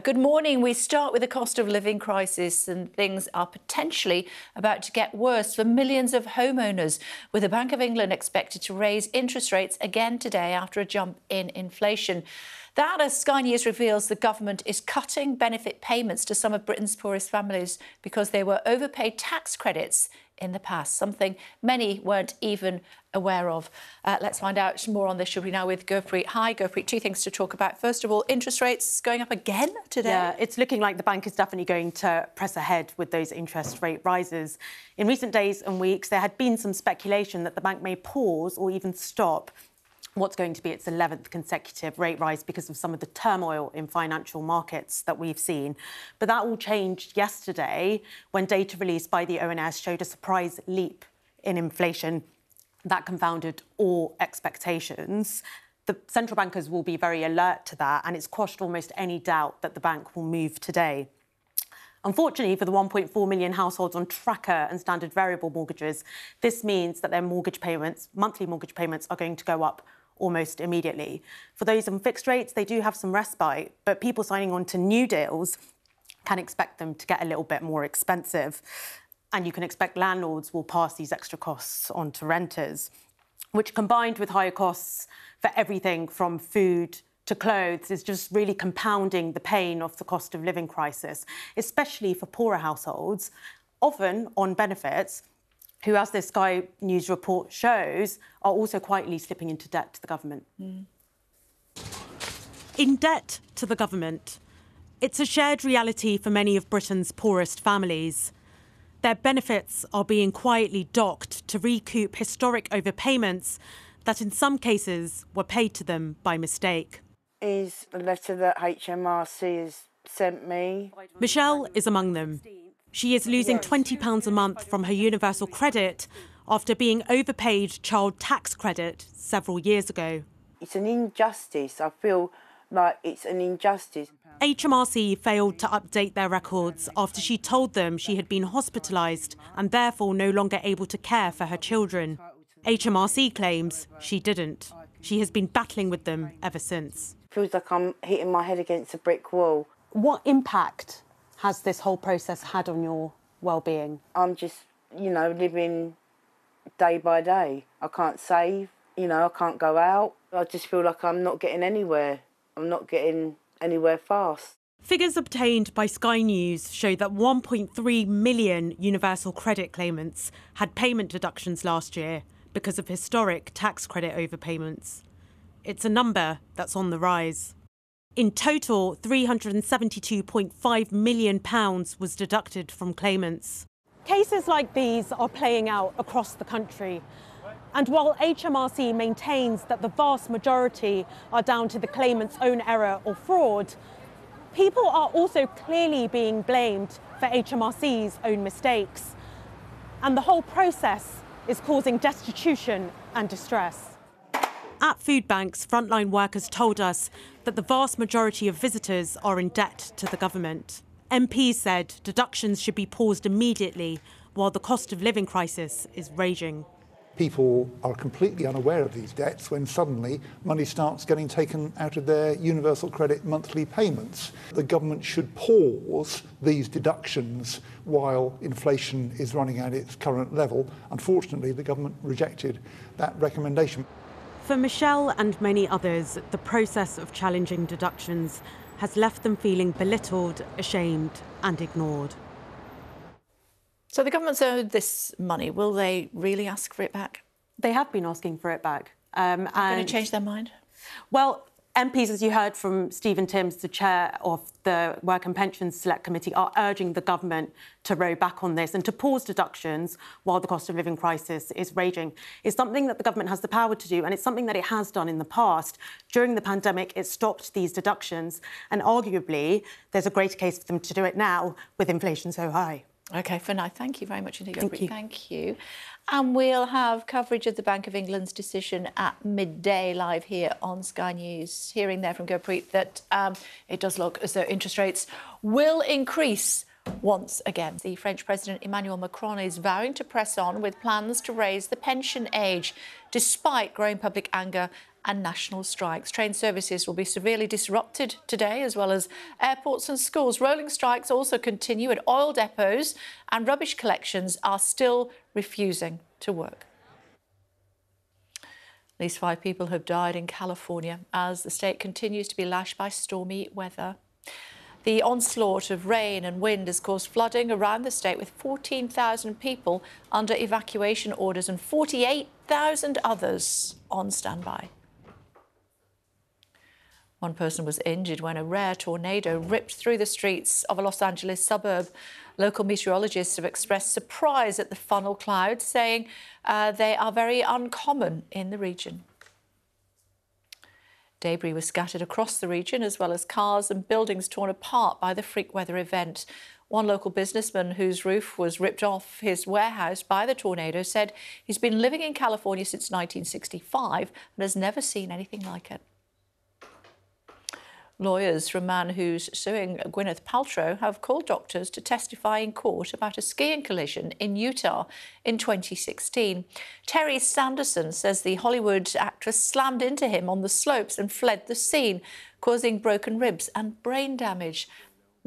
Good morning. We start with the cost of living crisis, and things are potentially about to get worse for millions of homeowners, with the Bank of England expected to raise interest rates again today after a jump in inflation. That, as Sky News reveals, the government is cutting benefit payments to some of Britain's poorest families because they were overpaid tax credits in the past, something many weren't even aware of. Let's find out more on this, shall we, now with Gurpreet. Hi, Gurpreet. Two things to talk about. First of all, interest rates going up again today. Yeah, it's looking like the bank is definitely going to press ahead with those interest rate rises. In recent days and weeks, there had been some speculation that the bank may pause or even stop what's going to be its 11th consecutive rate rise because of some of the turmoil in financial markets that we've seen. But that all changed yesterday when data released by the ONS showed a surprise leap in inflation that confounded all expectations. The central bankers will be very alert to that, and it's quashed almost any doubt that the bank will move today. Unfortunately, for the 1.4 million households on tracker and standard variable mortgages, this means that their mortgage payments, monthly mortgage payments, are going to go up almost immediately. For those on fixed rates, they do have some respite, but people signing on to new deals can expect them to get a little bit more expensive. And you can expect landlords will pass these extra costs on to renters, which, combined with higher costs for everything from food to clothes, is just really compounding the pain of the cost of living crisis, especially for poorer households, often on benefits, who, as this Sky News report shows, are also quietly slipping into debt to the government. In debt to the government. It's a shared reality for many of Britain's poorest families. Their benefits are being quietly docked to recoup historic overpayments that in some cases were paid to them by mistake. Is the letter that HMRC has sent me. Michelle is among them. She is losing £20 a month from her universal credit after being overpaid child tax credit several years ago. It's an injustice. I feel like it's an injustice. HMRC failed to update their records after she told them she had been hospitalised and therefore no longer able to care for her children. HMRC claims she didn't. She has been battling with them ever since. Feels like I'm hitting my head against a brick wall. What impact has this whole process had on your well-being? I'm just, living day by day. I can't save, I can't go out. I just feel like I'm not getting anywhere. I'm not getting anywhere fast. Figures obtained by Sky News show that 1.3 million universal credit claimants had payment deductions last year because of historic tax credit overpayments. It's a number that's on the rise. In total, £372.5 million was deducted from claimants. Cases like these are playing out across the country. And while HMRC maintains that the vast majority are down to the claimant's own error or fraud, people are also clearly being blamed for HMRC's own mistakes. And the whole process is causing destitution and distress. At food banks, frontline workers told us that the vast majority of visitors are in debt to the government. MPs said deductions should be paused immediately while the cost of living crisis is raging. People are completely unaware of these debts when suddenly money starts getting taken out of their universal credit monthly payments. The government should pause these deductions while inflation is running at its current level. Unfortunately, the government rejected that recommendation. For Michelle and many others, the process of challenging deductions has left them feeling belittled, ashamed and ignored. So the government's owed this money. Will they really ask for it back? They have been asking for it back. Are they going to change their mind? Well, MPs, as you heard from Stephen Timms, the chair of the Work and Pensions Select Committee, are urging the government to row back on this and to pause deductions while the cost of living crisis is raging. It's something that the government has the power to do, and it's something that it has done in the past. During the pandemic, it stopped these deductions, and arguably there's a greater case for them to do it now with inflation so high. OK, for now, thank you very much indeed. Thank you. Thank you. And we'll have coverage of the Bank of England's decision at midday live here on Sky News. Hearing there from Gurpreet that it does look as though interest rates will increase once again. The French President Emmanuel Macron is vowing to press on with plans to raise the pension age, despite growing public anger and national strikes. Train services will be severely disrupted today, as well as airports and schools. Rolling strikes also continue at oil depots, and rubbish collections are still refusing to work. At least 5 people have died in California as the state continues to be lashed by stormy weather. The onslaught of rain and wind has caused flooding around the state, with 14,000 people under evacuation orders and 48,000 others on standby. One person was injured when a rare tornado ripped through the streets of a Los Angeles suburb. Local meteorologists have expressed surprise at the funnel clouds, saying they are very uncommon in the region. Debris was scattered across the region, as well as cars and buildings torn apart by the freak weather event. One local businessman whose roof was ripped off his warehouse by the tornado said he's been living in California since 1965 and has never seen anything like it. Lawyers for a man who's suing Gwyneth Paltrow have called doctors to testify in court about a skiing collision in Utah in 2016. Terry Sanderson says the Hollywood actress slammed into him on the slopes and fled the scene, causing broken ribs and brain damage.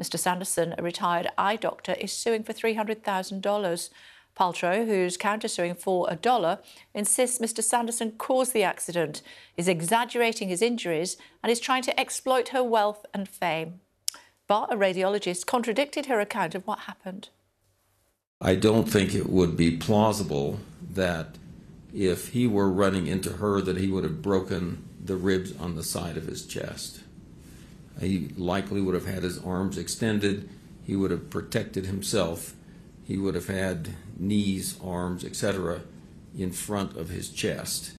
Mr. Sanderson, a retired eye doctor, is suing for $300,000. Paltrow, who's countersuing for $1, insists Mr. Sanderson caused the accident, is exaggerating his injuries and is trying to exploit her wealth and fame. But a radiologist contradicted her account of what happened. I don't think it would be plausible that if he were running into her that he would have broken the ribs on the side of his chest. He likely would have had his arms extended. He would have protected himself. He would have had knees, arms, etc. in front of his chest.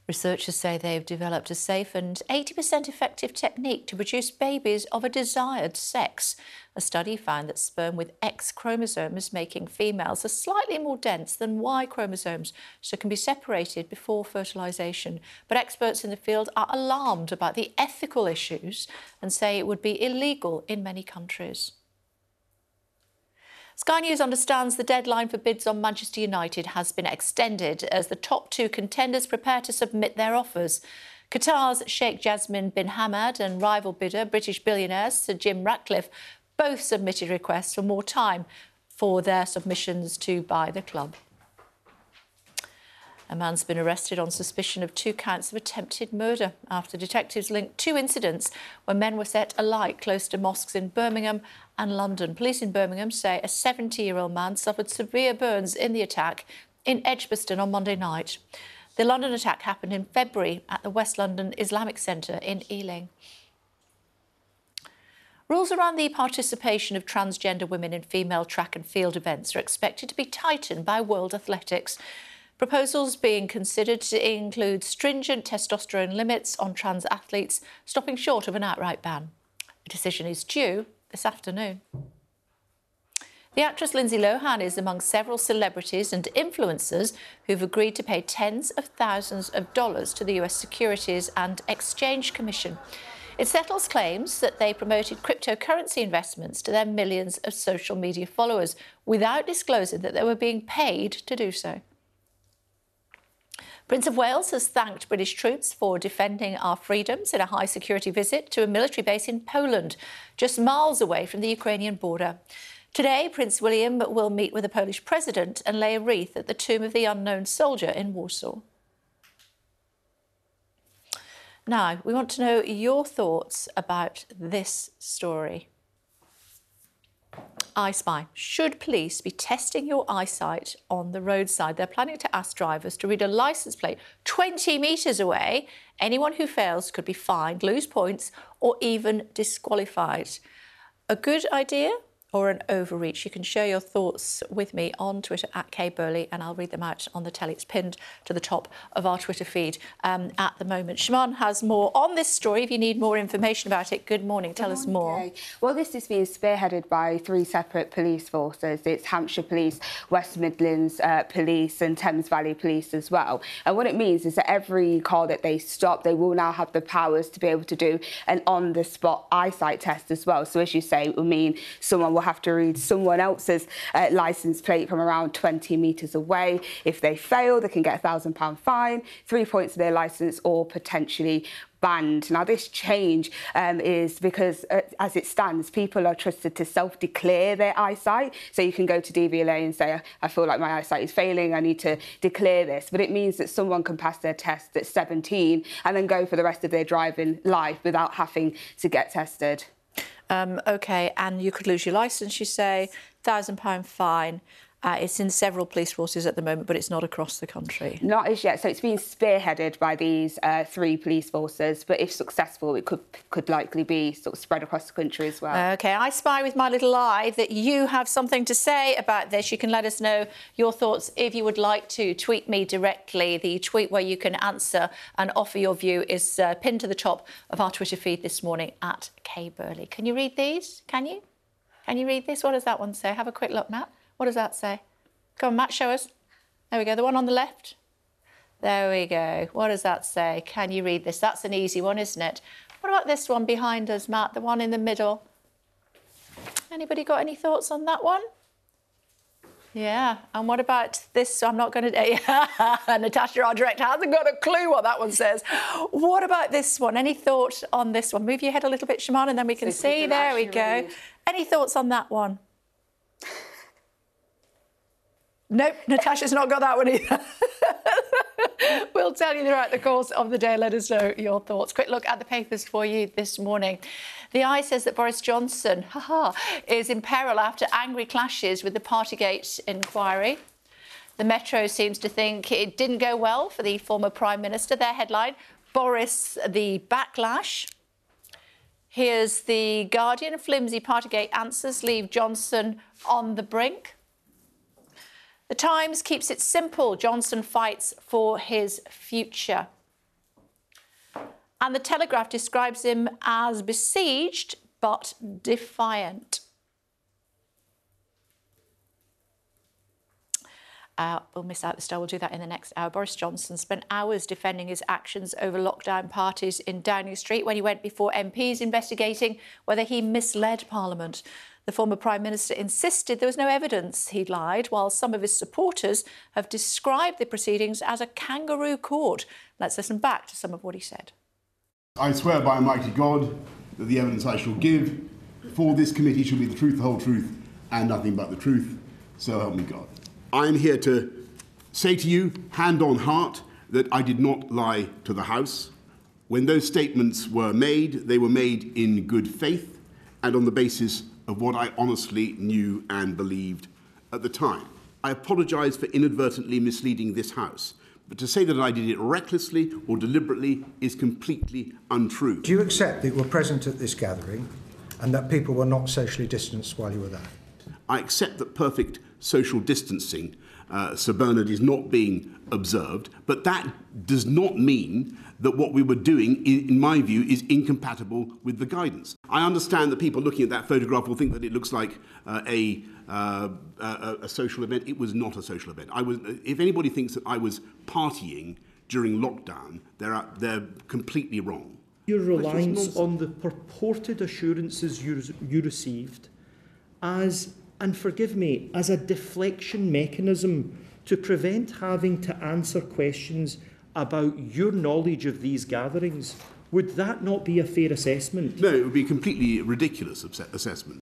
Researchers say they've developed a safe and 80% effective technique to produce babies of a desired sex. A study found that sperm with X chromosomes, making females, are slightly more dense than Y chromosomes, so can be separated before fertilisation. But experts in the field are alarmed about the ethical issues and say it would be illegal in many countries. Sky News understands the deadline for bids on Manchester United has been extended as the top 2 contenders prepare to submit their offers. Qatar's Sheikh Jasmine bin Hamad and rival bidder, British billionaire Sir Jim Ratcliffe, both submitted requests for more time for their submissions to buy the club. A man's been arrested on suspicion of 2 counts of attempted murder after detectives linked 2 incidents when men were set alight close to mosques in Birmingham and London. Police in Birmingham say a 70-year-old man suffered severe burns in the attack in Edgbaston on Monday night. The London attack happened in February at the West London Islamic Centre in Ealing. Rules around the participation of transgender women in female track and field events are expected to be tightened by World Athletics. Proposals being considered to include stringent testosterone limits on trans athletes, stopping short of an outright ban. A decision is due this afternoon. The actress Lindsay Lohan is among several celebrities and influencers who've agreed to pay tens of thousands of dollars to the US Securities and Exchange Commission. It settles claims that they promoted cryptocurrency investments to their millions of social media followers without disclosing that they were being paid to do so. Prince of Wales has thanked British troops for defending our freedoms in a high-security visit to a military base in Poland, just miles away from the Ukrainian border. Today, Prince William will meet with the Polish president and lay a wreath at the tomb of the unknown soldier in Warsaw. Now, we want to know your thoughts about this story. I Spy. Should police be testing your eyesight on the roadside? They're planning to ask drivers to read a licence plate 20 metres away. Anyone who fails could be fined, lose points, or even disqualified. A good idea or an overreach? You can share your thoughts with me on Twitter at Kay Burley, and I'll read them out on the telly. It's pinned to the top of our Twitter feed at the moment. Shimon has more on this story. If you need more information about it, good morning. Tell us more. Kay. Well, this is being spearheaded by 3 separate police forces. It's Hampshire Police, West Midlands Police and Thames Valley Police as well. And what it means is that every car that they stop, they will now have the powers to be able to do an on-the-spot eyesight test as well. So as you say, it will mean someone will will have to read someone else's licence plate from around 20 metres away. If they fail, they can get a £1,000 fine, 3 points of their licence, or potentially banned. Now, this change is because, as it stands, people are trusted to self-declare their eyesight. So you can go to DVLA and say, I feel like my eyesight is failing, I need to declare this. But it means that someone can pass their test at 17 and then go for the rest of their driving life without having to get tested. OK, and you could lose your licence, you say, £1,000 fine. It's in several police forces at the moment, but it's not across the country. Not as yet. So it's been spearheaded by these 3 police forces, but if successful, it could likely be sort of spread across the country as well. OK, I spy with my little eye that you have something to say about this. You can let us know your thoughts if you would like to. Tweet me directly. The tweet where you can answer and offer your view is pinned to the top of our Twitter feed this morning, at Kay Burley. Can you read these? Can you? Can you read this? What does that one say? Have a quick look, Matt. What does that say? Go on, Matt, show us. There we go, the one on the left. There we go. What does that say? Can you read this? That's an easy one, isn't it? What about this one behind us, Matt, the one in the middle? Anybody got any thoughts on that one? Yeah, and what about this? I'm not going to... Natasha, our director, hasn't got a clue what that one says. What about this one? Any thought on this one? Move your head a little bit, Shimon, and then we can see. There we go. Any thoughts on that one? Nope, Natasha's not got that one either. We'll tell you throughout the course of the day. Let us know your thoughts. Quick look at the papers for you this morning. The Eye says that Boris Johnson, is in peril after angry clashes with the partygate inquiry. The Metro seems to think it didn't go well for the former Prime Minister. Their headline, Boris the backlash. Here's the Guardian. Flimsy partygate answers leave Johnson on the brink. The Times keeps it simple. Johnson fights for his future. And the Telegraph describes him as besieged but defiant. We'll miss out the star. We'll do that in the next hour. Boris Johnson spent hours defending his actions over lockdown parties in Downing Street when he went before MPs investigating whether he misled Parliament. The former Prime Minister insisted there was no evidence he'd lied, while some of his supporters have described the proceedings as a kangaroo court. Let's listen back to some of what he said. I swear by Almighty God that the evidence I shall give for this committee shall be the truth, the whole truth, and nothing but the truth. So help me God. I am here to say to you, hand on heart, that I did not lie to the House. When those statements were made, they were made in good faith and on the basis of what I honestly knew and believed at the time. I apologise for inadvertently misleading this House, but to say that I did it recklessly or deliberately is completely untrue. Do you accept that you were present at this gathering and that people were not socially distanced while you were there? I accept that perfect social distancing, Sir Bernard, is not being observed, but that does not mean that what we were doing, in my view, is incompatible with the guidance. I understand that people looking at that photograph will think that it looks like a social event. It was not a social event. If anybody thinks that I was partying during lockdown, they're completely wrong. Your reliance on the purported assurances you received as, and forgive me, as a deflection mechanism to prevent having to answer questions about your knowledge of these gatherings, would that not be a fair assessment? No, it would be a completely ridiculous assessment.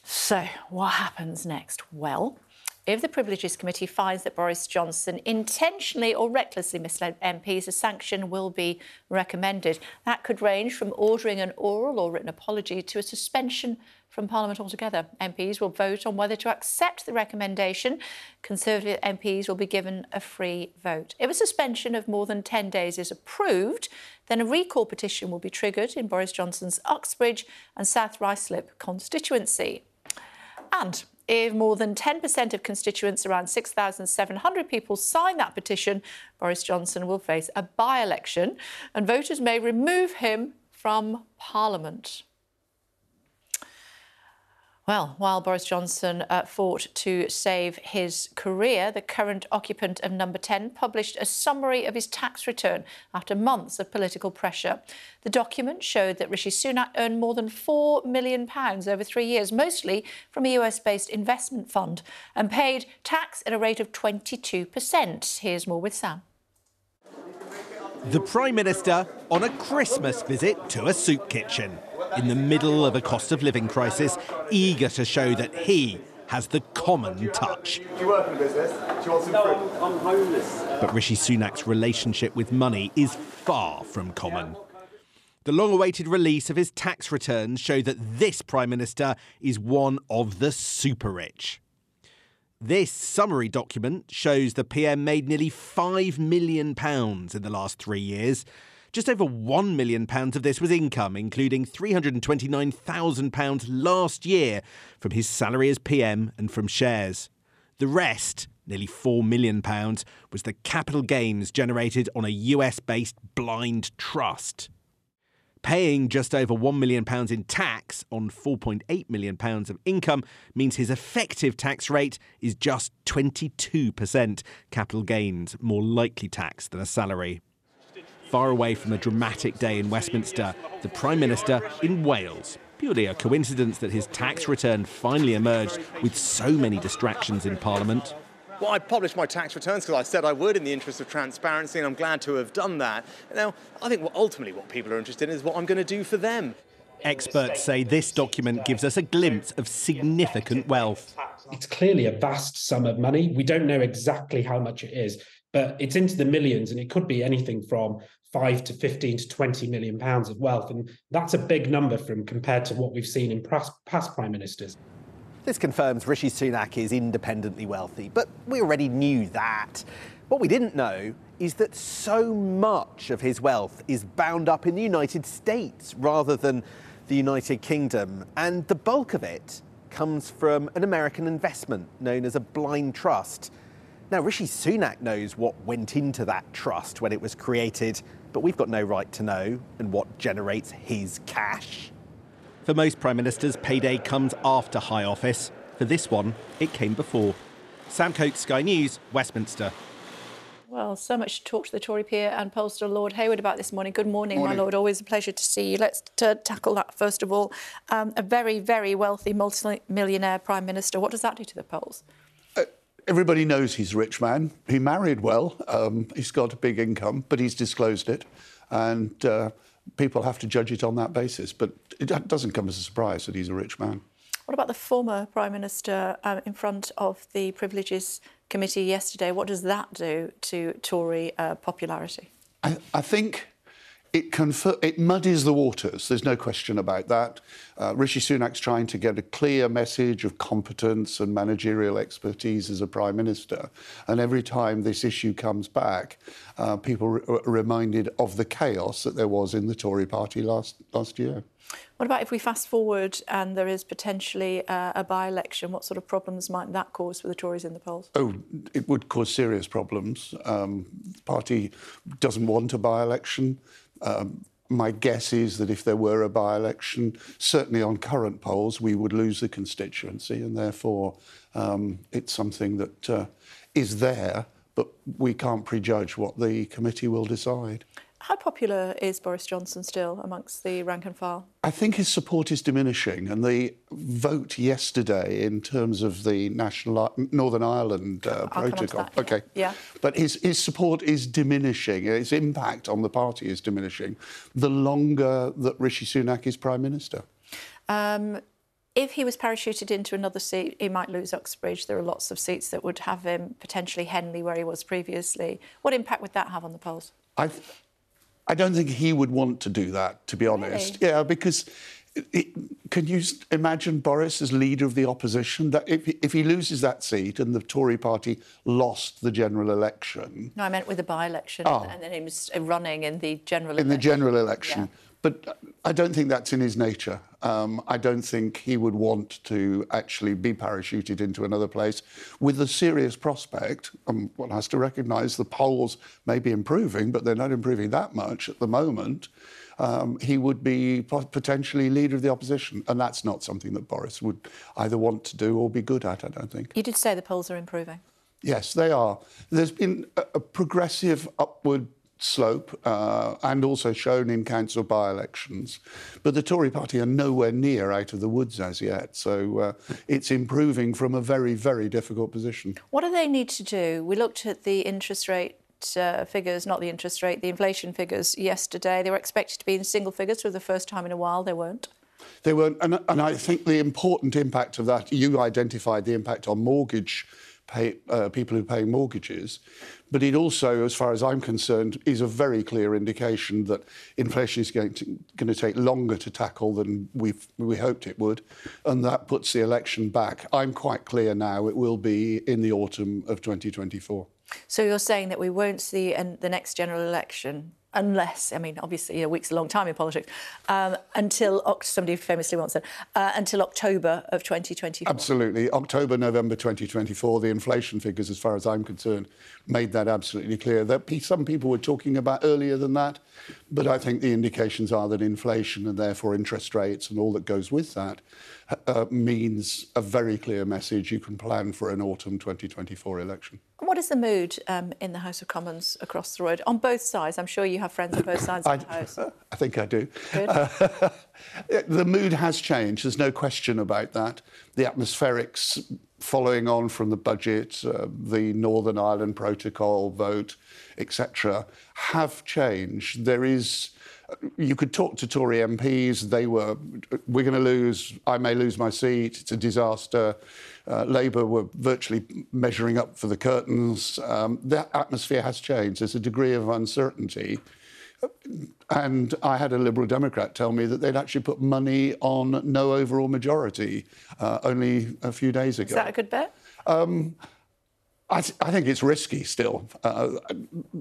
So, what happens next? Well, if the Privileges Committee finds that Boris Johnson intentionally or recklessly misled MPs, a sanction will be recommended. That could range from ordering an oral or written apology to a suspension from Parliament altogether. MPs will vote on whether to accept the recommendation. Conservative MPs will be given a free vote. If a suspension of more than 10 days is approved, then a recall petition will be triggered in Boris Johnson's Uxbridge and South Ruislip constituency. And if more than 10% of constituents, around 6,700 people, sign that petition, Boris Johnson will face a by-election and voters may remove him from Parliament. Well, while Boris Johnson fought to save his career, the current occupant of number 10 published a summary of his tax return after months of political pressure. The document showed that Rishi Sunak earned more than £4 million over 3 years, mostly from a US-based investment fund, and paid tax at a rate of 22%. Here's more with Sam. The Prime Minister on a Christmas visit to a soup kitchen, in the middle of a cost of living crisis, eager to show that he has the common touch. Do you work in a business? Do you want some fruit? I'm homeless. But Rishi Sunak's relationship with money is far from common. The long-awaited release of his tax returns show that this Prime Minister is one of the super-rich. This summary document shows the PM made nearly £5 million in the last 3 years. Just over £1 million of this was income, including £329,000 last year from his salary as PM and from shares. The rest, nearly £4 million, was the capital gains generated on a US-based blind trust. Paying just over £1 million in tax on £4.8 million of income means his effective tax rate is just 22%. Capital gains more likely tax than a salary. Far away from the dramatic day in Westminster, the Prime Minister in Wales. Purely a coincidence that his tax return finally emerged with so many distractions in Parliament. Well, I published my tax returns because I said I would in the interest of transparency, and I'm glad to have done that. Now, I think ultimately what people are interested in is what I'm going to do for them. Experts say this document gives us a glimpse of significant wealth. It's clearly a vast sum of money. We don't know exactly how much it is, but it's into the millions, and it could be anything from 5 to 15 to 20 million pounds of wealth. And that's a big number compared to what we've seen in past prime ministers. This confirms Rishi Sunak is independently wealthy, but we already knew that. What we didn't know is that so much of his wealth is bound up in the United States rather than the United Kingdom, and the bulk of it comes from an American investment known as a blind trust. Now, Rishi Sunak knows what went into that trust when it was created, but we've got no right to know and what generates his cash. For most Prime Ministers, payday comes after high office. For this one, it came before. Sam Coates, Sky News, Westminster. Well, so much to talk to the Tory peer and pollster Lord Hayward about this morning. Good morning, my Lord. Always a pleasure to see you. Let's tackle that first of all. A very, very wealthy multi-millionaire Prime Minister. What does that do to the polls? Everybody knows he's a rich man. He married well. He's got a big income, but he's disclosed it. And people have to judge it on that basis. But it doesn't come as a surprise that he's a rich man. What about the former Prime Minister in front of the Privileges Committee yesterday? What does that do to Tory popularity? I think it muddies the waters. There's no question about that. Rishi Sunak's trying to get a clear message of competence and managerial expertise as a Prime Minister. And every time this issue comes back, people are reminded of the chaos that there was in the Tory party last year. What about if we fast forward and there is potentially a by-election? What sort of problems might that cause for the Tories in the polls? Oh, it would cause serious problems. The party doesn't want a by-election. My guess is that if there were a by-election, certainly on current polls, we would lose the constituency, and therefore it's something that is there, but we can't prejudge what the committee will decide. How popular is Boris Johnson still amongst the rank and file? I think his support is diminishing, and the vote yesterday in terms of the Northern Ireland protocol. OK. Yeah. But his support is diminishing. His impact on the party is diminishing the longer that Rishi Sunak is Prime Minister. If he was parachuted into another seat, he might lose Uxbridge. There are lots of seats that would have him potentially Henley, where he was previously. What impact would that have on the polls? I don't think he would want to do that, to be honest. Really? Yeah, because can you imagine Boris as leader of the opposition? That if he loses that seat and the Tory party lost the general election... No, I meant with the by-election and then he was running in the general election. In the general election. Yeah. But I don't think that's in his nature. I don't think he would want to actually be parachuted into another place with the serious prospect. One has to recognise the polls may be improving, but they're not improving that much at the moment. he would be potentially leader of the opposition. And that's not something that Boris would either want to do or be good at, I don't think. You did say the polls are improving. Yes, they are. There's been a progressive upward slope and also shown in council by-elections. But the Tory party are nowhere near out of the woods as yet. So it's improving from a very, very difficult position. What do they need to do? We looked at the interest rate figures, not the interest rate, the inflation figures yesterday. They were expected to be in single figures for the first time in a while. They weren't. They weren't. And I think the important impact of that, you identified the impact on people who pay mortgages, but it also, as far as I'm concerned, is a very clear indication that inflation is going to take longer to tackle than we hoped it would, and that puts the election back. I'm quite clear now it will be in the autumn of 2024. So you're saying that we won't see the next general election unless, I mean, obviously, a week's a long time in politics, until, somebody famously once said, until October of 2024. Absolutely. October, November 2024, the inflation figures, as far as I'm concerned, made that absolutely clear. Some people were talking about earlier than that, but I think the indications are that inflation and therefore interest rates and all that goes with that means a very clear message. You can plan for an autumn 2024 election. What is the mood in the House of Commons across the road, on both sides? I'm sure you have friends on both sides of the House. I think I do. Good. The mood has changed. There's no question about that. The atmospherics following on from the budget, the Northern Ireland Protocol vote, etc., have changed. There is... You could talk to Tory MPs. We're going to lose, I may lose my seat, it's a disaster. Labour were virtually measuring up for the curtains. That atmosphere has changed. There's a degree of uncertainty. And I had a Liberal Democrat tell me that they'd actually put money on no overall majority only a few days ago. Is that a good bet? I think it's risky still.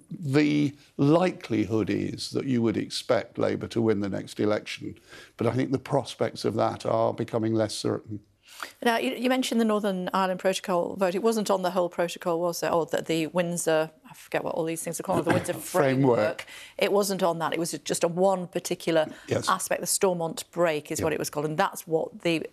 The likelihood is that you would expect Labour to win the next election, but I think the prospects of that are becoming less certain. Now, you mentioned the Northern Ireland Protocol vote. It wasn't on the whole protocol, was it? Or the Windsor, I forget what all these things are called, the Windsor framework. It wasn't on that. It was just on one particular aspect. The Stormont break is what it was called. And that's what the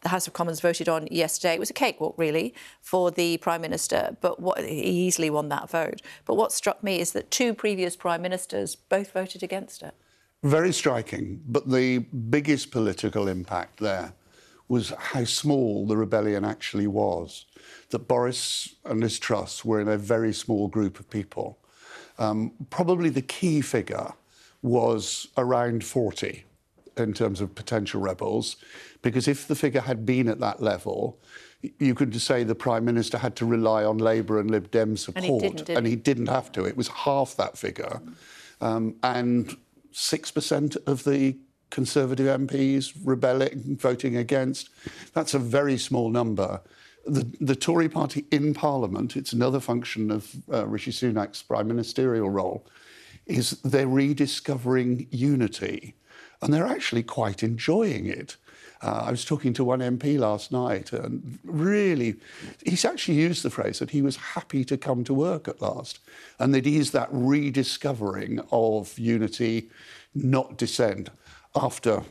House of Commons voted on yesterday. It was a cakewalk, really, for the Prime Minister, but he easily won that vote. But what struck me is that two previous Prime Ministers both voted against it. Very striking. But the biggest political impact there was how small the rebellion actually was, that Boris and his Truss were in a very small group of people. Probably the key figure was around 40 in terms of potential rebels, because if the figure had been at that level, you could say the Prime Minister had to rely on Labour and Lib Dem support, and he didn't have to. It was half that figure. And 6% of the Conservative MPs rebelling, voting against. That's a very small number. The Tory party in Parliament, it's another function of Rishi Sunak's prime ministerial role, is they're rediscovering unity, and they're actually quite enjoying it. I was talking to one MP last night, and really, he's actually used the phrase that he was happy to come to work at last, and that is that rediscovering of unity, not dissent. After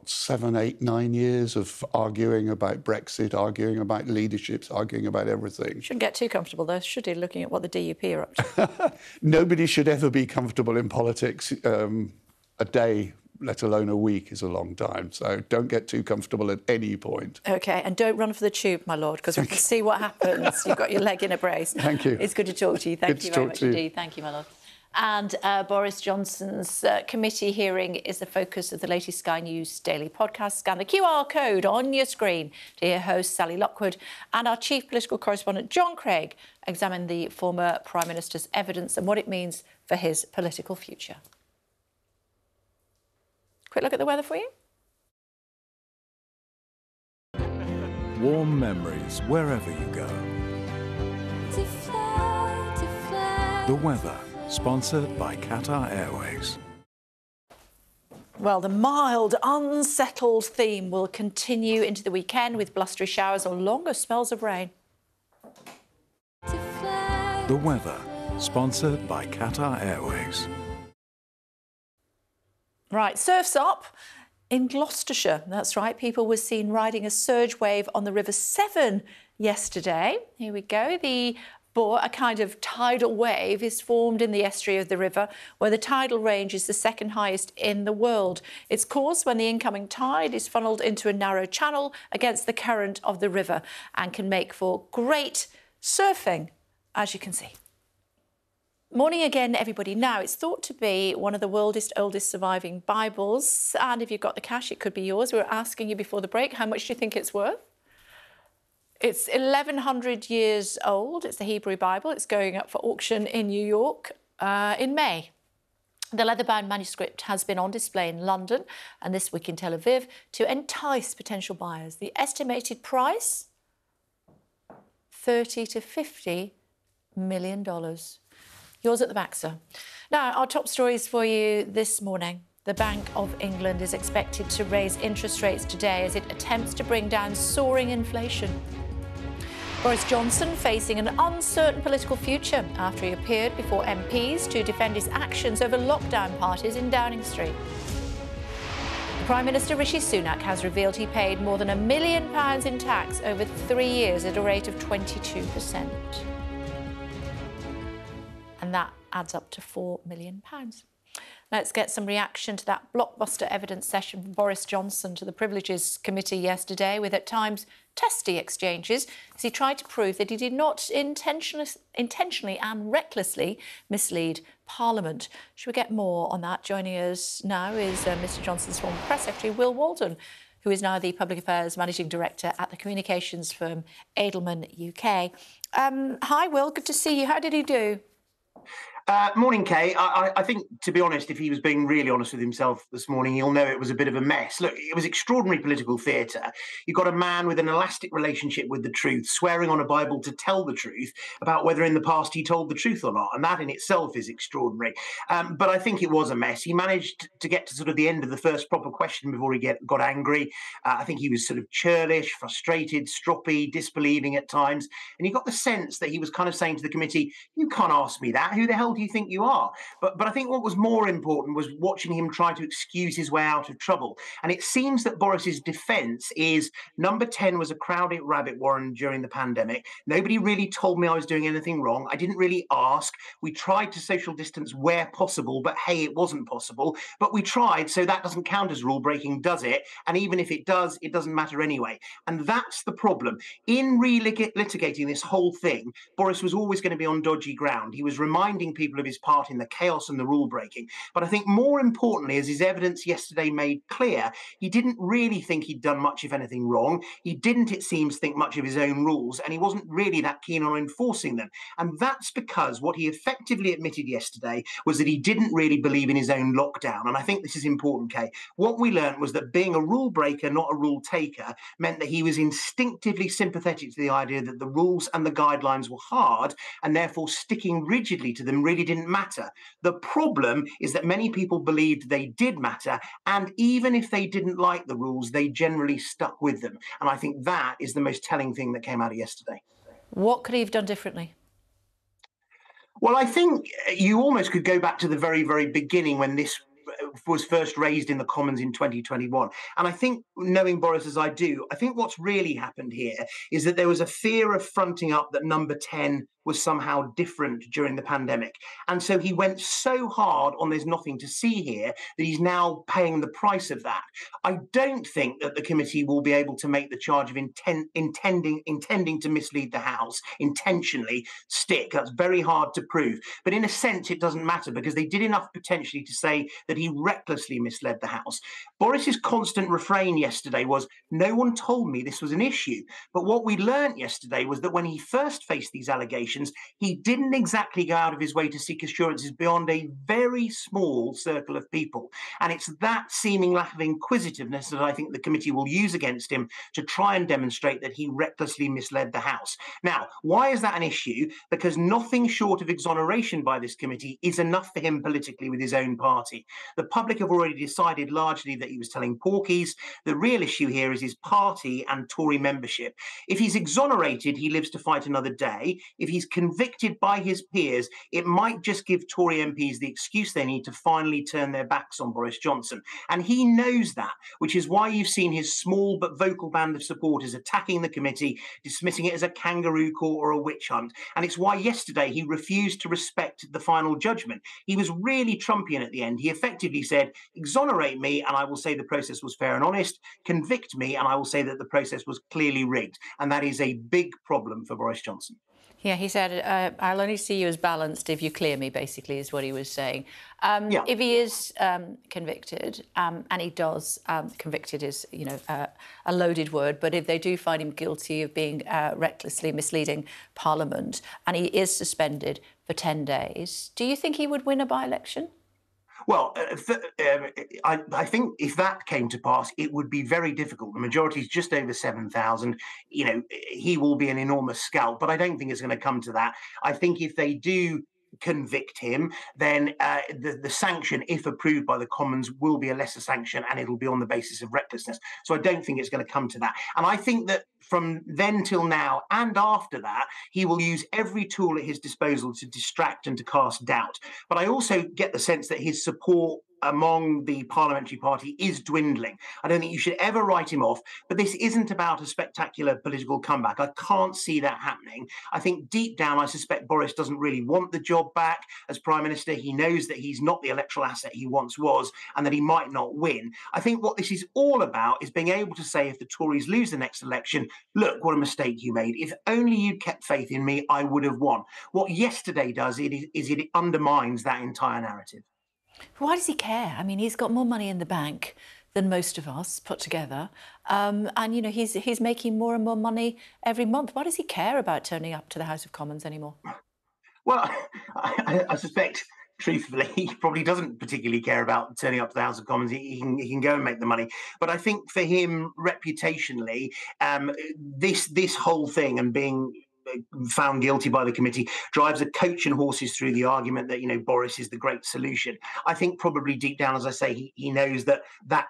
7, 8, 9 years of arguing about Brexit, arguing about leaderships, arguing about everything. Shouldn't get too comfortable, though, should he, looking at what the DUP are up to? Nobody should ever be comfortable in politics. A day, let alone a week, is a long time. So don't get too comfortable at any point. OK, and don't run for the tube, my lord, because we can see what happens. You've got your leg in a brace. Thank you. It's good to talk to you. Thank you very much indeed. Thank you, my lord. And Boris Johnson's committee hearing is the focus of the latest Sky News Daily podcast. Scan the QR code on your screen to hear host Sally Lockwood and our chief political correspondent John Craig examine the former Prime Minister's evidence and what it means for his political future. Quick look at the weather for you. Warm memories wherever you go. The weather. Sponsored by Qatar Airways. Well, the mild, unsettled theme will continue into the weekend with blustery showers or longer spells of rain. The weather. Sponsored by Qatar Airways. Right, surf's up in Gloucestershire. That's right, people were seen riding a surge wave on the River Severn yesterday. Here we go. A kind of tidal wave is formed in the estuary of the river, where the tidal range is the second highest in the world. It's caused when the incoming tide is funneled into a narrow channel against the current of the river and can make for great surfing, as you can see. Morning again, everybody. Now, it's thought to be one of the world's oldest surviving Bibles, and if you've got the cash, it could be yours. We were asking you before the break, how much do you think it's worth? It's 1,100 years old. It's the Hebrew Bible. It's going up for auction in New York in May. The leather-bound manuscript has been on display in London and this week in Tel Aviv to entice potential buyers. The estimated price, $30 to $50 million. Yours at the back, sir. Now, our top stories for you this morning. The Bank of England is expected to raise interest rates today as it attempts to bring down soaring inflation. Boris Johnson facing an uncertain political future after he appeared before MPs to defend his actions over lockdown parties in Downing Street. Prime Minister Rishi Sunak has revealed he paid more than £1 million in tax over 3 years at a rate of 22%. And that adds up to £4 million. Let's get some reaction to that blockbuster evidence session from Boris Johnson to the Privileges Committee yesterday, with at times testy exchanges as he tried to prove that he did not intentionally and recklessly mislead Parliament. Should we get more on that? Joining us now is Mr Johnson's former Press Secretary, Will Walden, who is now the Public Affairs Managing Director at the communications firm Edelman UK. Hi, Will. Good to see you. How did he do? Morning, Kay. I think, to be honest, if he was being really honest with himself this morning, he'll know it was a bit of a mess. Look, it was extraordinary political theatre. You've got a man with an elastic relationship with the truth, swearing on a Bible to tell the truth about whether in the past he told the truth or not, and that in itself is extraordinary. But I think it was a mess. He managed to get to sort of the end of the first proper question before he got angry. I think he was sort of churlish, frustrated, stroppy, disbelieving at times, and you got the sense that he was kind of saying to the committee, "You can't ask me that. Who the hell do you think you are?" But I think what was more important was watching him try to excuse his way out of trouble. And it seems that Boris's defence is number 10 was a crowded rabbit warren during the pandemic. Nobody really told me I was doing anything wrong. I didn't really ask. We tried to social distance where possible, but hey, it wasn't possible. But we tried, so that doesn't count as rule breaking, does it? And even if it does, it doesn't matter anyway. And that's the problem. In relitigating this whole thing, Boris was always going to be on dodgy ground. He was reminding people of his part in the chaos and the rule breaking. But I think more importantly, as his evidence yesterday made clear, he didn't really think he'd done much, if anything, wrong. He didn't, it seems, think much of his own rules, and he wasn't really that keen on enforcing them. And that's because what he effectively admitted yesterday was that he didn't really believe in his own lockdown. And I think this is important, Kay. What we learned was that being a rule breaker, not a rule taker, meant that he was instinctively sympathetic to the idea that the rules and the guidelines were hard, and therefore sticking rigidly to them really didn't matter. The problem is that many people believed they did matter, and even if they didn't like the rules, they generally stuck with them. And I think that is the most telling thing that came out of yesterday. What could he have done differently? Well, I think you almost could go back to the very, very beginning when this was first raised in the Commons in 2021. And I think, knowing Boris as I do, I think what's really happened here is that there was a fear of fronting up that number 10 was somehow different during the pandemic. And so he went so hard on "there's nothing to see here" that he's now paying the price of that. I don't think that the committee will be able to make the charge of intending to mislead the House intentionally stick. That's very hard to prove. But in a sense, it doesn't matter, because they did enough potentially to say that he recklessly misled the House. Boris's constant refrain yesterday was, "No one told me this was an issue." But what we learned yesterday was that when he first faced these allegations, he didn't exactly go out of his way to seek assurances beyond a very small circle of people. And it's that seeming lack of inquisitiveness that I think the committee will use against him to try and demonstrate that he recklessly misled the House. Now, why is that an issue? Because nothing short of exoneration by this committee is enough for him politically with his own party. The public have already decided largely that he was telling porkies. The real issue here is his party and Tory membership. If he's exonerated, he lives to fight another day. If he's convicted by his peers, it might just give Tory MPs the excuse they need to finally turn their backs on Boris Johnson. And he knows that, which is why you've seen his small but vocal band of supporters attacking the committee, dismissing it as a kangaroo court or a witch hunt. And it's why yesterday he refused to respect the final judgment. He was really Trumpian at the end. He effectively said, exonerate me and I will say the process was fair and honest, convict me and I will say that the process was clearly rigged. And that is a big problem for Boris Johnson. Yeah, he said, I'll only see you as balanced if you clear me, basically, is what he was saying. If he is convicted, and he does, convicted is, a loaded word, but if they do find him guilty of being recklessly misleading Parliament and he is suspended for 10 days, do you think he would win a by-election? Well, I think if that came to pass, it would be very difficult. The majority is just over 7,000. He will be an enormous scalp, but I don't think it's going to come to that. I think if they do convict him, then the sanction, if approved by the Commons, will be a lesser sanction and it'll be on the basis of recklessness. So I don't think it's going to come to that. And I think that from then till now and after that, he will use every tool at his disposal to distract and to cast doubt. But I also get the sense that his support among the parliamentary party is dwindling. I don't think you should ever write him off, but this isn't about a spectacular political comeback. I can't see that happening. I think deep down, I suspect Boris doesn't really want the job back as Prime Minister. He knows that he's not the electoral asset he once was and that he might not win. I think what this is all about is being able to say, if the Tories lose the next election, look, what a mistake you made. If only you'd kept faith in me, I would have won. What yesterday does is it undermines that entire narrative. Why does he care? I mean, he's got more money in the bank than most of us put together. And, he's making more and more money every month. Why does he care about turning up to the House of Commons anymore? Well, I suspect, truthfully, he probably doesn't particularly care about turning up to the House of Commons. He can go and make the money. But I think for him, reputationally, this whole thing and being found guilty by the committee drives a coach and horses through the argument that, Boris is the great solution. I think probably deep down, as I say, he knows that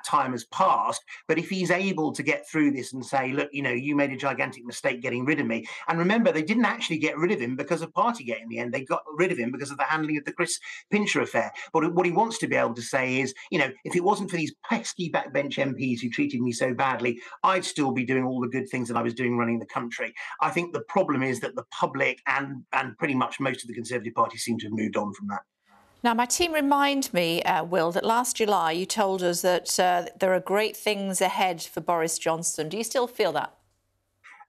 time has passed. But if he's able to get through this and say, look, you made a gigantic mistake getting rid of me. And remember, they didn't actually get rid of him because of Partygate in the end. They got rid of him because of the handling of the Chris Pincher affair. But what he wants to be able to say is, if it wasn't for these pesky backbench MPs who treated me so badly, I'd still be doing all the good things that I was doing running the country. I think the problem is that the public and pretty much most of the Conservative Party seem to have moved on from that. Now, my team remind me, Will, that last July you told us that there are great things ahead for Boris Johnson. Do you still feel that?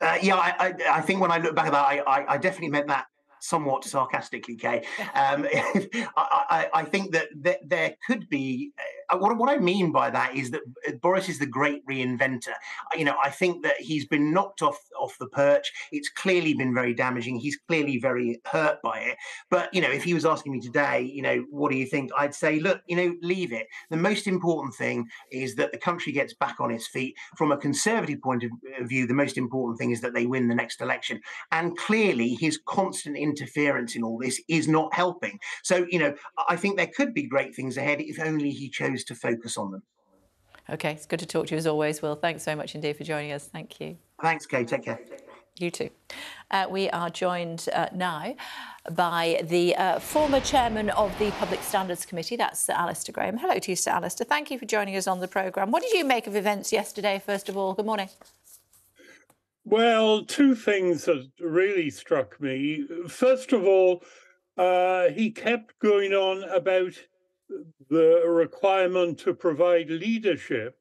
I think when I look back at that, I definitely meant that somewhat sarcastically, Kay. I think that there could be... What I mean by that is that Boris is the great reinventor. I think that he's been knocked off the perch. It's clearly been very damaging. He's clearly very hurt by it. But, if he was asking me today, what do you think? I'd say, look, leave it. The most important thing is that the country gets back on its feet. From a Conservative point of view, the most important thing is that they win the next election. And clearly, his constant interference in all this is not helping. So, I think there could be great things ahead if only he chose to focus on them. OK, it's good to talk to you as always, Will. Thanks so much indeed for joining us. Thank you. Thanks, Kay. Take care. You too. We are joined now by the former chairman of the Public Standards Committee, that's Sir Alistair Graham. Hello to you, Sir Alistair. Thank you for joining us on the programme. What did you make of events yesterday, first of all? Good morning. Well, two things that really struck me. First of all, he kept going on about the requirement to provide leadership,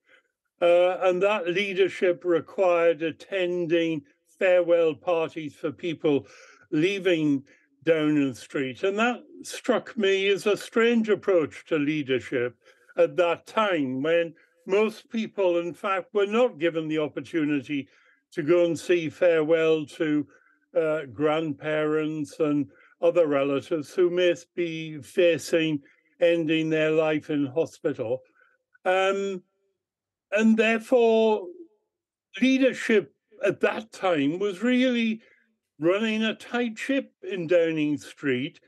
and that leadership required attending farewell parties for people leaving Downing Street. And that struck me as a strange approach to leadership at that time, when most people, in fact, were not given the opportunity to go and say farewell to grandparents and other relatives who may be facing ending their life in hospital. And therefore, leadership at that time was really running a tight ship in Downing Street,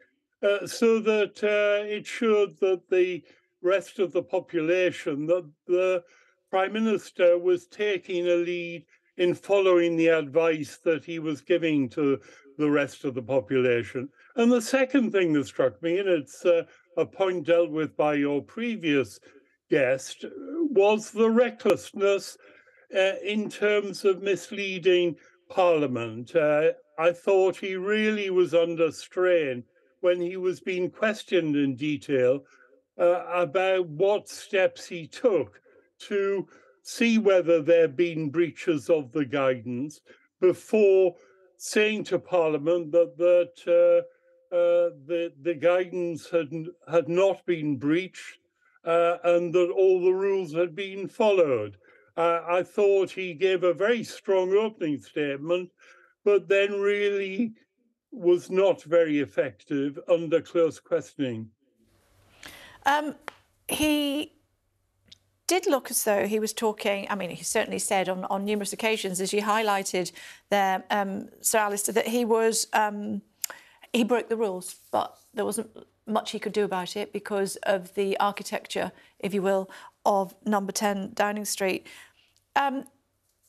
so that it showed that the rest of the population that the Prime Minister was taking a lead in following the advice that he was giving to the rest of the population. And the second thing that struck me, and it's a point dealt with by your previous guest, was the recklessness in terms of misleading Parliament. I thought he really was under strain when he was being questioned in detail about what steps he took to see whether there had been breaches of the guidance before saying to Parliament that the guidance had not been breached and that all the rules had been followed. I thought he gave a very strong opening statement, but then really was not very effective under close questioning. He did look as though he was talking, I mean, he certainly said on numerous occasions, as you highlighted there, Sir Alistair, that he was, he broke the rules, but there wasn't much he could do about it because of the architecture, if you will, of number 10 Downing Street.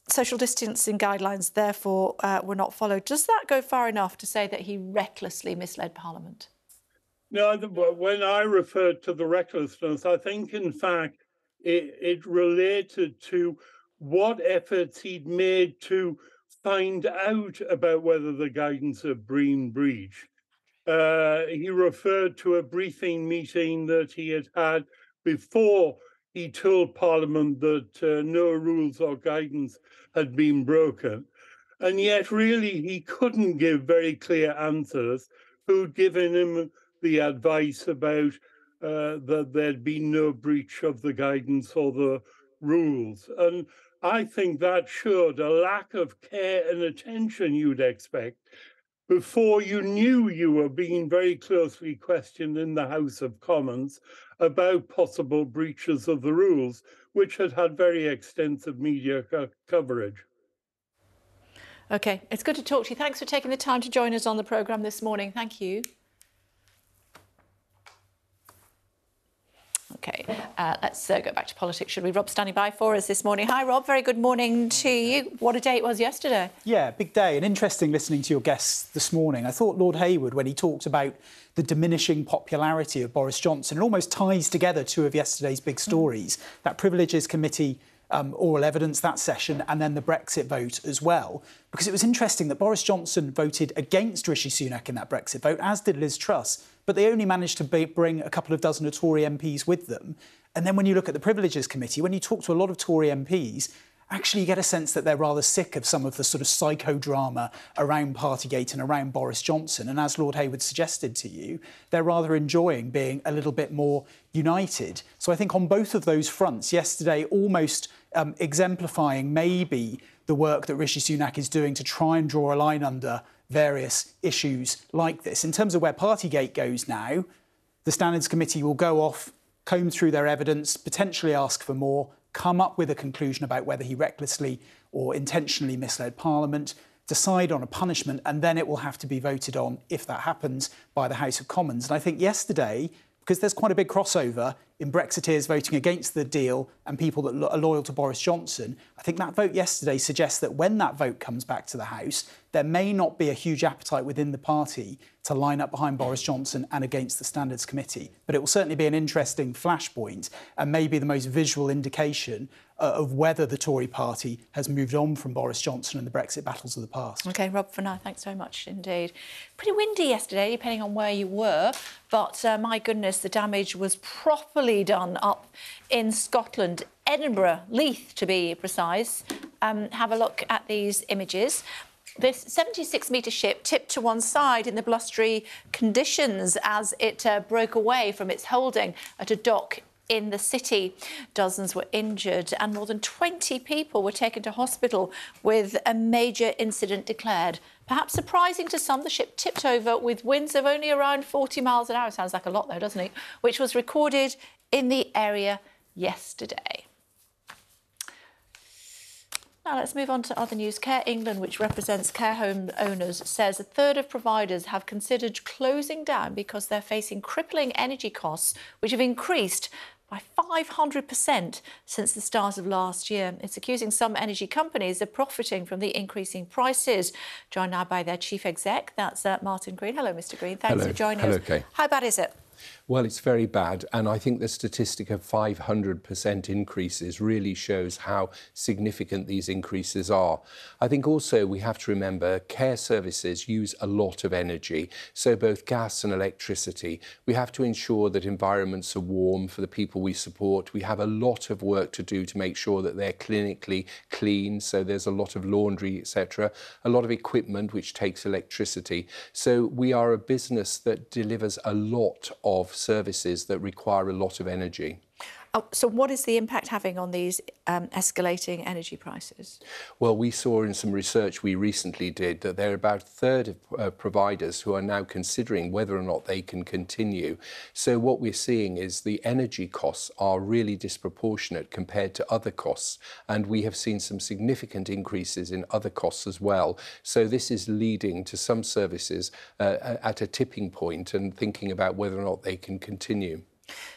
Social distancing guidelines, therefore, were not followed. Does that go far enough to say that he recklessly misled Parliament? No, when I referred to the recklessness, I think, in fact, it related to what efforts he'd made to find out about whether the guidance had been breached. He referred to a briefing meeting that he had had before he told Parliament that no rules or guidance had been broken. And yet, really, he couldn't give very clear answers who'd given him the advice about that there'd been no breach of the guidance or the rules. And I think that showed a lack of care and attention you'd expect before you knew you were being very closely questioned in the House of Commons about possible breaches of the rules, which had had very extensive media coverage. OK, it's good to talk to you. Thanks for taking the time to join us on the programme this morning. Thank you. OK, let's go back to politics, should we? Rob's standing by for us this morning. Hi, Rob. Very good morning to you. What a day it was yesterday. Yeah, big day. And interesting listening to your guests this morning. I thought Lord Hayward, when he talked about the diminishing popularity of Boris Johnson, it almost ties together two of yesterday's big stories. That Privileges Committee oral evidence, that session, and then the Brexit vote as well. Because it was interesting that Boris Johnson voted against Rishi Sunak in that Brexit vote, as did Liz Truss, but they only managed to bring a couple of dozen of Tory MPs with them. And then when you look at the Privileges Committee, when you talk to a lot of Tory MPs, actually you get a sense that they're rather sick of some of the sort of psychodrama around Partygate and around Boris Johnson. And as Lord Hayward suggested to you, they're rather enjoying being a little bit more united. So I think on both of those fronts, yesterday almost exemplifying maybe the work that Rishi Sunak is doing to try and draw a line under various issues like this. In terms of where Partygate goes now, the Standards Committee will go off, comb through their evidence, potentially ask for more, come up with a conclusion about whether he recklessly or intentionally misled Parliament, decide on a punishment, and then it will have to be voted on, if that happens, by the House of Commons. And I think yesterday, because there's quite a big crossover in Brexiteers voting against the deal and people that are loyal to Boris Johnson, I think that vote yesterday suggests that when that vote comes back to the House, there may not be a huge appetite within the party to line up behind Boris Johnson and against the Standards Committee. But it will certainly be an interesting flashpoint and maybe the most visual indication of whether the Tory party has moved on from Boris Johnson and the Brexit battles of the past. OK, Rob, for now, thanks very much indeed. Pretty windy yesterday, depending on where you were, but my goodness, the damage was properly done up in Scotland, Edinburgh, Leith to be precise. Have a look at these images. This 76-metre ship tipped to one side in the blustery conditions as it broke away from its holding at a dock in the city. Dozens were injured and more than 20 people were taken to hospital with a major incident declared. Perhaps surprising to some, the ship tipped over with winds of only around 40 miles an hour. Sounds like a lot though, doesn't it? Which was recorded in the area yesterday. Now let's move on to other news. Care England, which represents care home owners, says a third of providers have considered closing down because they're facing crippling energy costs, which have increased by 500% since the start of last year. It's accusing some energy companies of profiting from the increasing prices. Joined now by their chief exec, that's Martin Green. Hello, Mr. Green. Thanks for joining us. Kay. How bad is it? Well, it's very bad, and I think the statistic of 500% increases really shows how significant these increases are. I think also we have to remember care services use a lot of energy, so both gas and electricity. We have to ensure that environments are warm for the people we support. We have a lot of work to do to make sure that they're clinically clean, so there's a lot of laundry, etc., a lot of equipment which takes electricity. So we are a business that delivers a lot of services that require a lot of energy. Oh, so what is the impact having on these escalating energy prices? Well, we saw in some research we recently did that there are about a third of providers who are now considering whether or not they can continue. So what we're seeing is the energy costs are really disproportionate compared to other costs, and we have seen some significant increases in other costs as well. So this is leading to some services at a tipping point and thinking about whether or not they can continue.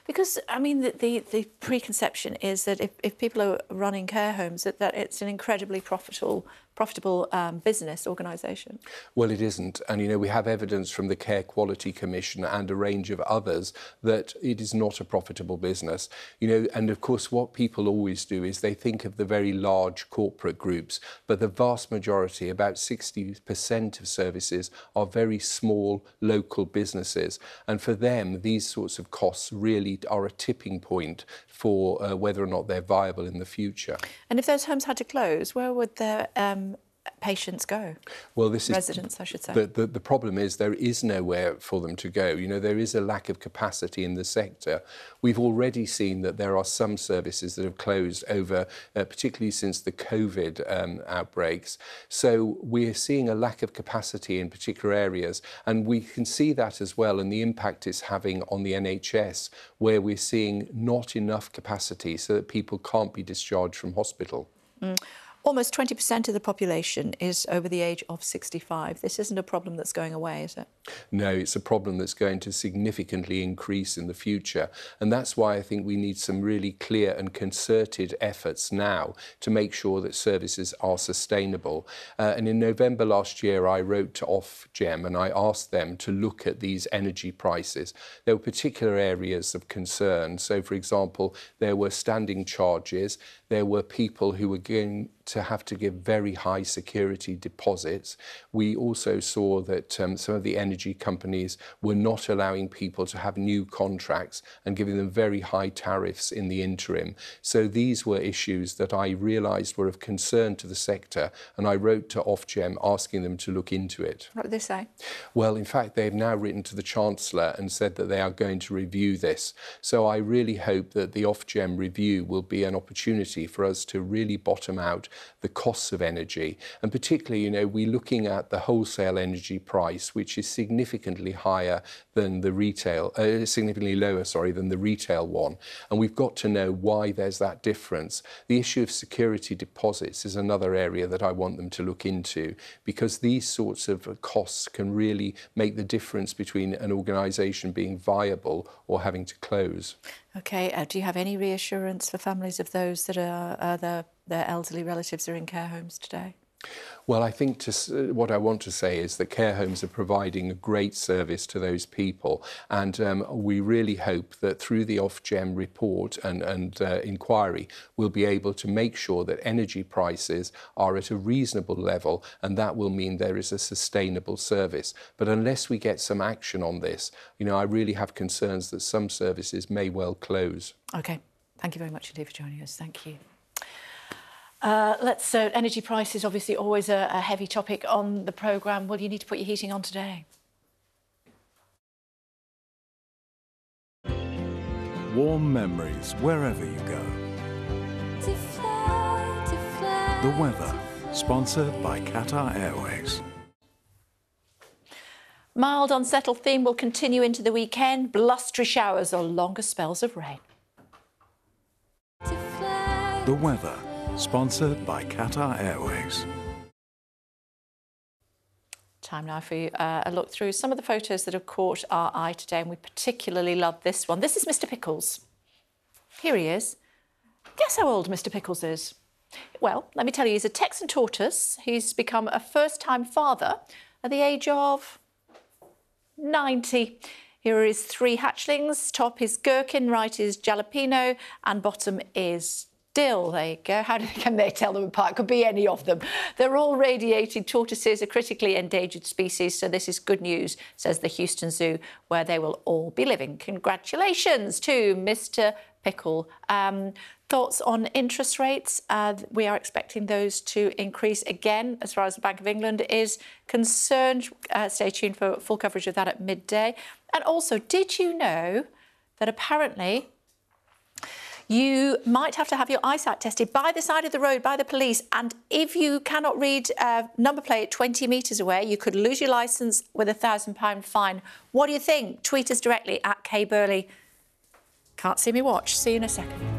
Because, I mean, the preconception is that if people are running care homes, that it's an incredibly profitable business organisation. Well, it isn't. And, you know, we have evidence from the Care Quality Commission and a range of others that it is not a profitable business. You know, and of course, what people always do is they think of the very large corporate groups, but the vast majority, about 60% of services, are very small local businesses. And for them, these sorts of costs really are a tipping point for whether or not they're viable in the future. And if those homes had to close, where would their patients go? Well, this is residents, I should say. The problem is there is nowhere for them to go. You know, there is a lack of capacity in the sector. We've already seen that there are some services that have closed over, particularly since the COVID outbreaks. So we're seeing a lack of capacity in particular areas, and we can see that as well in the impact it's having on the NHS, where we're seeing not enough capacity so that people can't be discharged from hospital. Almost 20% of the population is over the age of 65. This isn't a problem that's going away, is it? No, it's a problem that's going to significantly increase in the future. And that's why I think we need some really clear and concerted efforts now to make sure that services are sustainable. And in November last year, I wrote to Ofgem and I asked them to look at these energy prices. There were particular areas of concern. So, for example, there were standing charges. There were people who were going to have to give very high security deposits. We also saw that some of the energy companies were not allowing people to have new contracts and giving them very high tariffs in the interim. So these were issues that I realised were of concern to the sector, and I wrote to Ofgem asking them to look into it. What did they say? Well, in fact, they've now written to the Chancellor and said that they are going to review this. So I really hope that the Ofgem review will be an opportunity for us to really bottom out the costs of energy. And particularly, you know, we're looking at the wholesale energy price, which is significantly higher than the retail, significantly lower, sorry, than the retail one. And we've got to know why there's that difference. The issue of security deposits is another area that I want them to look into, because these sorts of costs can really make the difference between an organisation being viable or having to close. OK, do you have any reassurance for families of those that are their elderly relatives are in care homes today? Well, I think what I want to say is that care homes are providing a great service to those people, and we really hope that through the Ofgem report and inquiry, we'll be able to make sure that energy prices are at a reasonable level, and that will mean there is a sustainable service. But unless we get some action on this, you know, I really have concerns that some services may well close. OK, thank you very much indeed for joining us. Thank you. Energy prices, obviously always a heavy topic on the programme. Will you need to put your heating on today? Warm memories wherever you go. The weather, sponsored by Qatar Airways. Mild, unsettled theme will continue into the weekend. Blustery showers or longer spells of rain. The weather, sponsored by Qatar Airways. Time now for a look through some of the photos that have caught our eye today, and we particularly love this one. This is Mr. Pickles. Here he is. Guess how old Mr. Pickles is? Well, let me tell you, he's a Texan tortoise. He's become a first-time father at the age of 90. Here are his 3 hatchlings. Top is gherkin, right is jalapeno, and bottom is dill. There you go. How can they tell them apart? Could be any of them. They're all radiated tortoises, a critically endangered species, so this is good news, says the Houston Zoo, where they will all be living. Congratulations to Mr. Pickle. Thoughts on interest rates? We are expecting those to increase again as far as the Bank of England is concerned. Stay tuned for full coverage of that at midday. And also, did you know that apparently you might have to have your eyesight tested by the side of the road by the police, and if you cannot read number plate 20 metres away, you could lose your licence with a £1,000 fine. What do you think? Tweet us directly at Kay Burley. Can't see me watch. See you in a second.